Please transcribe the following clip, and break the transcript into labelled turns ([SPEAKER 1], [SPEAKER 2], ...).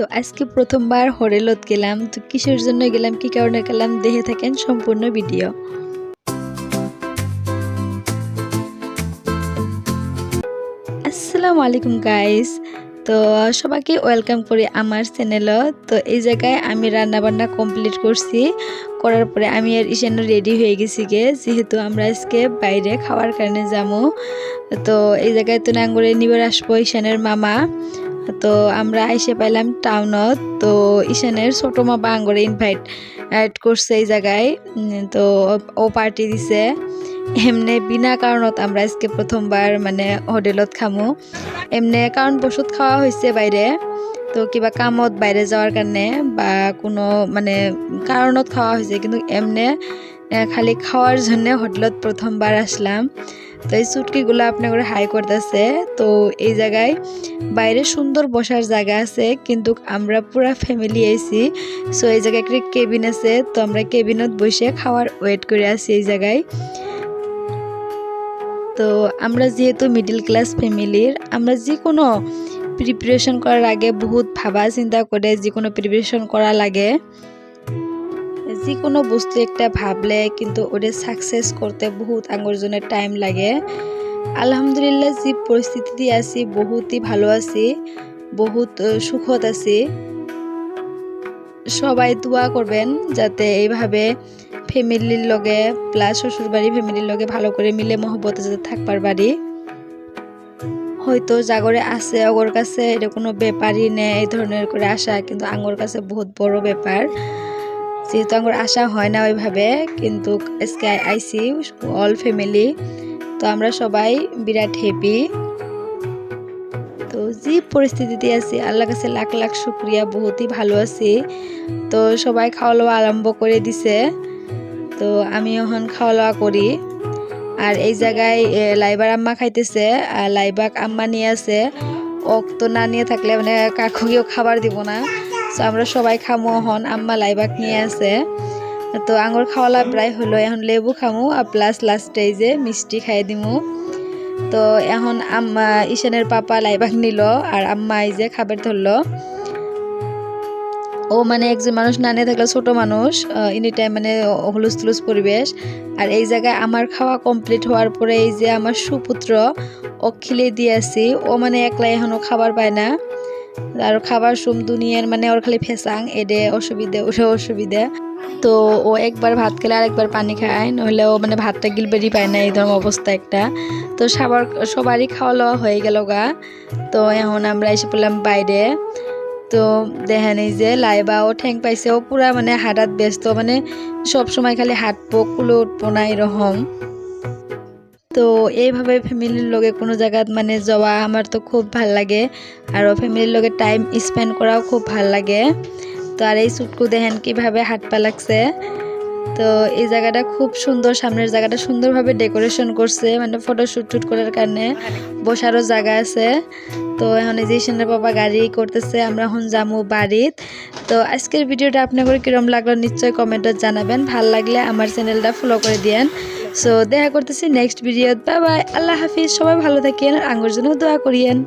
[SPEAKER 1] তো আজকে প্রথমবার হোটেলত গেলাম। তো কিসের জন্য গেলাম, কি কারণে গেলাম, দেখে থাকেন সম্পূর্ণ ভিডিও। আসসালামু আলাইকুম গাইস। তো সবাইকে ওয়েলকাম করি আমার চ্যানেলও। তো এই জায়গায় আমি রান্না বান্না কমপ্লিট করছি, করার পরে আমি আর ঈশান রেডি হয়ে গেছি যেহেতু আমরা আজকে বাইরে খাওয়ার কারণে যাবো। তো এই জায়গায় তো নাঙ্গরে নিবার আসবো ঈশানের মামা। তো আমরা এসে পাইলাম টাউনত। তো ঈশানের ছোট মামা আঙ্গরে ইনভাইট করছে এই জায়গায়। তো ও পার্টি দিছে এমনি বিনা কারণত আমরা আজকে প্রথমবার মানে হোটেলত খামু। এমনি কারণ বসত খাওয়া হয়েছে বাইরে, তো কিবা কামত বাইরে যাওয়ার কারণে বা কোনো মানে কারণত খাওয়া হয়েছে, কিন্তু এমনি খালি খাওয়ার জন্য হোটেলত প্রথমবার আসলাম। তো এই চুটকিগুলো আপনার হাই করতেছে। তো এই জায়গায় বাইরে সুন্দর বসার জায়গা আছে, কিন্তু আমরা পুরা ফ্যামিলি আইছি। সো এই জায়গায় একটা কেবিন আছে, তো আমরা কেবিনত বসে খাওয়ার ওয়েট করে আছি এই জায়গায়। তো আমরা যেহেতু মিডল ক্লাস ফ্যামিলির, আমরা যে কোনো প্রিপারেশন করার আগে বহুত ভাবা চিন্তা করে যে কোনো প্রিপারেশন করা লাগে। যে কোনো বস্তু একটা ভাবলে কিন্তু ওটা সাকসেস করতে বহুত আঙ্গরজনের টাইম লাগে। আলহামদুলিল্লাহ যে পরিস্থিতিতে আছি বহুতই ভালো আছি, বহুত সুখত আছি। সবাই দোয়া করবেন যাতে এইভাবে ফ্যামিলির লগে প্লাস শ্বশুরবাড়ি ফ্যামিলির লগে ভালো করে মিলে মহব্বতে যাতে থাকবার বাড়ি। হয়তো জাগরে আছে অগর কাছে এটা কোনো ব্যাপারই নেই এই ধরনের করে আসা, কিন্তু আঙ্গর কাছে বহুত বড় ব্যাপার, যেহেতু আঙ্গর আসা হয় না ওইভাবে। কিন্তু আজকে আইসি অল ফ্যামিলি, তো আমরা সবাই বিরাট হ্যাপি। তো যে পরিস্থিতিতে আছি আল্লাহর কাছে লাখ লাখ শুক্রিয়া, বহুতই ভালো আছি। তো সবাই খাওয়া দাওয়া আরম্ভ করে দিছে, তো আমি এখন খাওয়া দাওয়া করি। আর এই জায়গায় লাইবার আম্মা খাইতেছে, আর লাইবাক আম্মা নিয়ে আছে। ওক তো না নিয়ে থাকলে মানে কাকুকেও খাবার দিব না। তো আমরা সবাই খামো এখন, আম্মা লাইবাক নিয়ে আছে। তো আঙুর খাওয়ালা প্রায় হলো, এখন লেবু খামু আর প্লাস লাস্টে যে মিষ্টি খাই দিমু। তো এখন আম্মা ঈশানের পাপা লাইবাক নিল আর আম্মা এই যে খাবার ধরলো। ও মানে একজন মানুষ না নিয়ে থাকলে ছোট মানুষ এনি টাইম মানে হুলুস তুলুস পরিবেশ। আর এই জায়গায় আমার খাওয়া কমপ্লিট হওয়ার পরে এই যে আমার সুপুত্র ও খিলে দিয়েছি, ও মানে একলাই এখনো খাবার পায় না। আর খাবার সুম দুনিয়ার মানে ওর খালি ফেসাং এডে অসুবিধে ওটা অসুবিধা। তো ও একবার ভাত খেলে আর একবার পানি খায়, নইলে ও মানে ভাতটা গিলবেরই পায় না, এই ধরনের অবস্থা একটা। তো সবারই খাওয়া দাওয়া হয়ে গেল গা। তো এখন আমরা এসে পড়লাম বাইরে। তো দেখেন এই যে লাইবা ও ঠ্যাং পাইছে, ও পুরা মানে হাঁটাত ব্যস্ত, মানে সব সময় খালি হাঁটবো কুলো উঠবো না এরকম। তো এইভাবে ফ্যামিলির লগে কোনো জায়গাত মানে যাওয়া আমার তো খুব ভাল লাগে, আর ফ্যামিলির লগে টাইম স্পেন্ড করাও খুব ভাল লাগে। তো আর এই চুটকু দেখেন কিভাবে হাত পা লাগছে। তো এই জায়গাটা খুব সুন্দর, সামনের জায়গাটা সুন্দরভাবে ডেকোরেশন করছে, মানে ফটোশুট করার কারণে বসারও জায়গা আছে। তো এখন এই যে ঈশানের বাবা গাড়ি করতেছে, আমরা এখন যাবো বাড়িত। তো আজকের ভিডিওটা আপনাদের কিরম লাগলো নিশ্চয়ই কমেন্টে জানাবেন, ভাল লাগলে আমার চ্যানেলটা ফলো করে দিয়েন। সো দেখা করতেছি নেক্সট ভিডিও। বাই বাই, আল্লাহ হাফিজ, সবাই ভালো থাকেন, আঙ্গুর জন্য দোয়া করিয়েন।